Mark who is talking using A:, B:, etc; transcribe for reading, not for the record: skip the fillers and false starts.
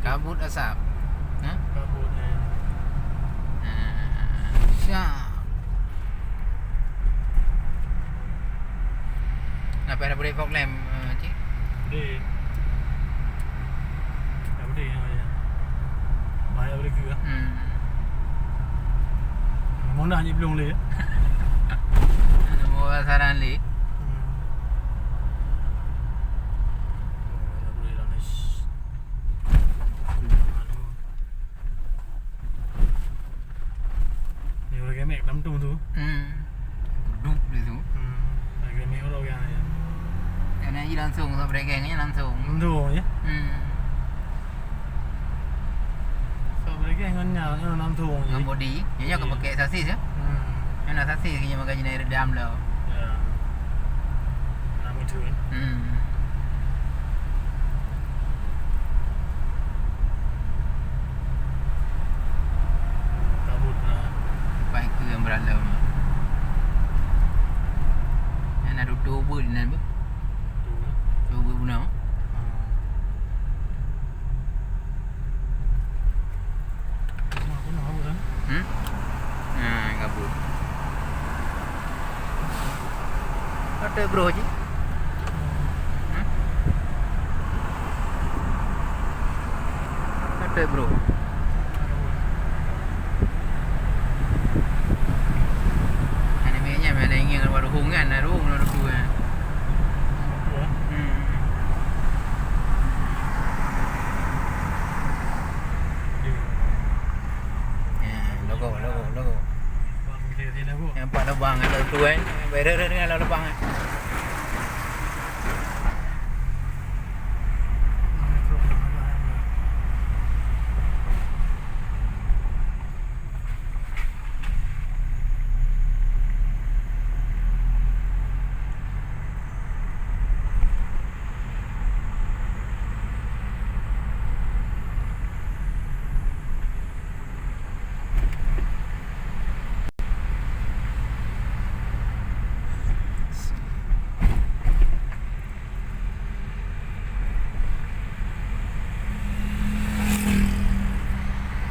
A: Kabut asap. Ha?
B: Kabut ni.
A: Siap. Nampak dah boleh fog lamp, cik?
B: Boleh. Tak boleh ya. Bahaya boleh ke? Mana hanya belum boleh.
A: Nombor saran li.
B: Dah boleh dah nice. Ni orang kemek dalam tu.
A: Duduk di tu.
B: Lagi kemek orang yang ya.
A: Dan aja langsung sampai gengnya langsung.
B: Tu ya. So mereka yang nganya dalam tu.
A: Dengan body. Dia akan pakai sasis ya. Yang nak sasis kena makan jenis redam lah.
B: Ya. Nama tu. Kabut lah.
A: Baik ke yang beralam. Yang nak duduk turbo di dalam.
B: Tu.
A: Turbo guna.
B: Semua pun tahu kan.
A: Kabut. Ada bro je. Ada bro. Animenya mana ingin keluar ruhungan, ruhung nak duduk kan. Logo. Yang 4 lubang ada tu kan. Beda dengan lubang kan.